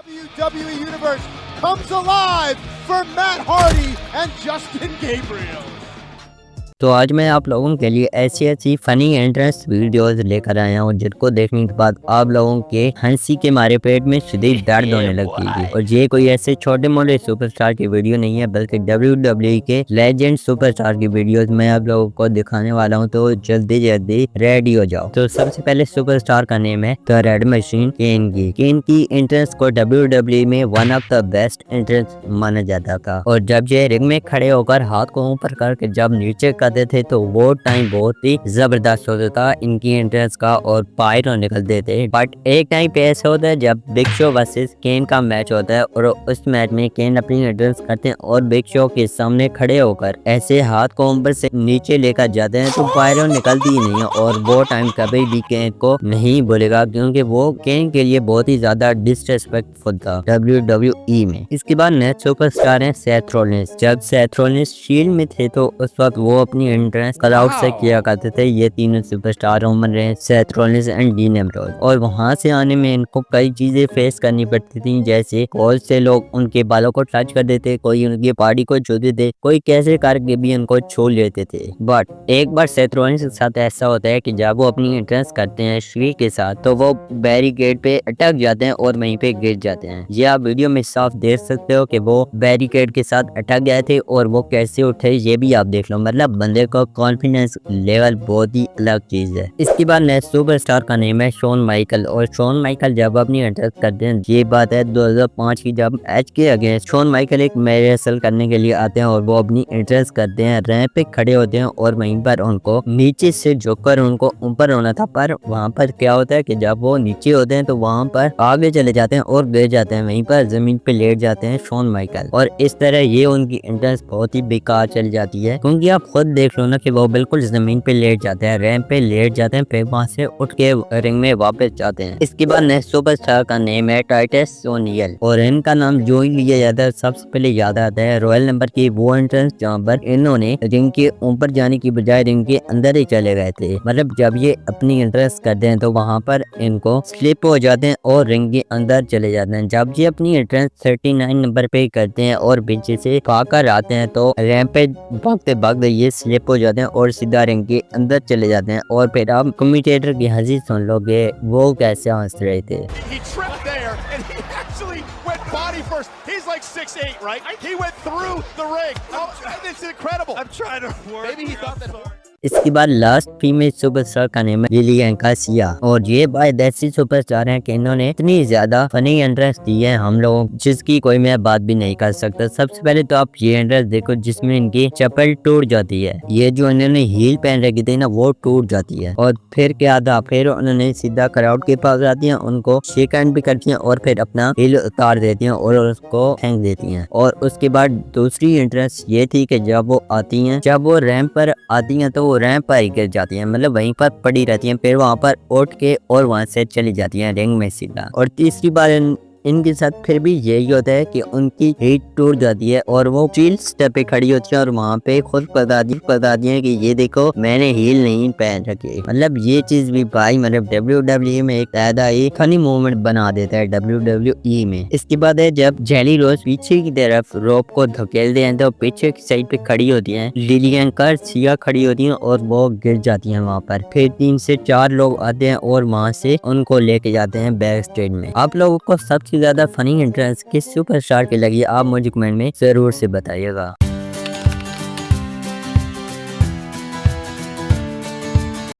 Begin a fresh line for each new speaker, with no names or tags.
WWE Universe comes alive for Matt Hardy and Justin Gabriel.
तो आज मैं आप लोगों के लिए ऐसी फनी एंट्रेंस वीडियोस लेकर आया हूँ जिनको देखने के बाद आप लोगों के हंसी के मारे पेट में शदीद दर्द होने लगेगी। और ये कोई ऐसे छोटे मोटे सुपरस्टार की वीडियो नहीं है बल्कि WWE के लेजेंड सुपरस्टार की वीडियोस मैं आप लोगों को दिखाने वाला हूँ। तो जल्दी रेडी हो जाओ। तो सबसे पहले सुपरस्टार का नेम है द रेड मशीन केन की एंट्रेंस को WWE में one of the best entrance माना जाता था। और जब ये रिंग में खड़े होकर हाथ को ऊपर करके जब नीचे करते थे तो वो टाइम बहुत ही जबरदस्त होता था इनकी एंट्रेंस का और पायरो निकलते थे। बट एक टाइम पे ऐसा होता है जब बिग शो वर्सेस केन का मैच होता है और उस मैच में केन अपनी एंट्रेंस करते हैं और बिग शो के सामने खड़े होकर ऐसे हाथ को ऊपर से नीचे लेकर जाते हैं तो पायरो निकलती ही नहीं है। और वो टाइम कभी भी केन को नहीं भूलेगा क्योंकि वो केन के लिए बहुत ही ज्यादा डिसरेस्पेक्टफुल था WWE में। इसके बाद नेक्स्ट सुपरस्टार है सेथ रॉलिंस। जब सेथ रॉलिंस शील्ड में थे तो उस वक्त वो अपनी एंट्रेंस क्राउड से किया करते थे। ये तीनों superstar Roman Reigns, Seth Rollins and dean Ambrose. और वहां से आने में इनको कई चीजें फेस करनी पड़ती थी, जैसे कॉल से लोग उनके बालों को टच कर देते, कोई उनकी बॉडी को छू देते, कोई कैसे करके भी उनको छू लेते थे। बट एक बार सेथ रॉलिंस के साथ ऐसा होता है कि जब वो अपनी एंट्रेंस करते हैं श्री के साथ तो वो बैरिकेड पे अटक जाते हैं और वहीं पे गिर जाते हैं। ये आप वीडियो में साफ देख सकते हो कि वो बैरिकेड के साथ अटक गए थे और वो कैसे उठे ये भी आप देख लो। मतलब बंदे को कॉन्फिडेंस लेवल बहुत ही अलग चीज है। इसके बाद नेक्स्ट सुपरस्टार का नेम है शॉन माइकल। और शॉन माइकल जब अपनी एंट्रेंस करते हैं, ये बात है 2005 की, जब एज के अगेंस्ट शॉन माइकल एक मैच रेसल करने के लिए आते हैं और वो अपनी एंट्रेंस करते हैं, रैंप पे खड़े होते हैं और वहीं पर उनको नीचे से झुककर उनको ऊपर होना था। पर वहाँ पर क्या होता है कि जब वो नीचे होते हैं तो वहाँ पर आगे चले जाते हैं और गिर जाते हैं, वहीं पर जमीन पे लेट जाते हैं शॉन माइकल। और इस तरह ये उनकी एंट्रेंस बहुत ही बेकार चली जाती है क्योंकि आप खुद देख लो ना कि वो बिल्कुल जमीन पे लेट जाते हैं, रैंप पे लेट जाते हैं, फिर वहां से उठ के रिंग में वापस जाते हैं। इसके बाद नेक्स्ट सुपरस्टार का नेम है टाइटस ओनियल। और इनका नाम जो ही लिया जाता है सबसे पहले याद आता है रॉयल नंबर की वो एंट्रेंस जहाँ पर इन्होंने रिंग के ऊपर जाने की बजाय रिंग के अंदर ही चले गए थे। मतलब जब ये अपनी एंट्रेंस करते हैं तो वहाँ पर इनको स्लिप हो जाते हैं और रिंग के अंदर चले जाते हैं। जब ये अपनी एंट्रेंस 39 नंबर पे करते हैं और पीछे से भागकर आते हैं तो रैंप पे भागते ये स्लिप हो जाते हैं और सीधा रिंग के अंदर चले जाते हैं। और फिर आप कमेंटेटर की हंसी सुन लोगे वो कैसे हंस रहे थे।
Body first. He's like 6'8", right? He went through the ring. Oh, it's incredible. I'm trying to work. Maybe he thought that.
इसके बाद लास्ट फीमेल सुपरस्टार का नेम है लिलियन गार्सिया। और ये बाय ऐसी सुपरस्टार हैं कि इन्होंने इतनी ज्यादा फनी एंट्रेंस दी है हम लोगों जिसकी कोई मैं बात भी नहीं कर सकता। सबसे पहले तो आप ये एंट्रेंस देखो जिसमें इनकी चप्पल टूट जाती है, ये जो इन्होंने हील पहन रखी थी ना वो टूट जाती है। और फिर क्या था, फिर उन्होंने सीधा क्राउड के पास आती है, उनको शेक हैंड भी करती है और फिर अपना हील उतार देती है और उसको फेंक देती है। और उसके बाद दूसरी एंट्रेंस ये थी कि जब वो आती है, जब वो रैंप पर आती है तो वो रैंप पर ही गिर जाती हैं, मतलब वहीं पर पड़ी रहती हैं, फिर वहां पर उठ के और वहां से चली जाती हैं रिंग में सीधा। और तीसरी बार इनके साथ फिर भी यही होता है कि उनकी हीट टूट जाती है और वो स्टील स्टेप पे खड़ी होती है और वहाँ पे खुद बताती है कि ये देखो मैंने हील नहीं पहन रखी। मतलब ये चीज भी भाई मतलब WWE में एक ज्यादा ही फनी मोमेंट बना देता है WWE में। इसके बाद है जब जेली रोज पीछे की तरफ रोप को धकेलते हैं तो पीछे की साइड पे खड़ी होती है लिलियन गार्सिया खड़ी होती है और वो गिर जाती है वहाँ पर। फिर 3 से 4 लोग आते हैं और वहाँ से उनको लेके जाते हैं बैक स्टेज में। आप लोगों को सबसे ज्यादा फनी एंट्रेंस किस सुपरस्टार की लगी आप मुझे कमेंट में जरूर से बताइएगा।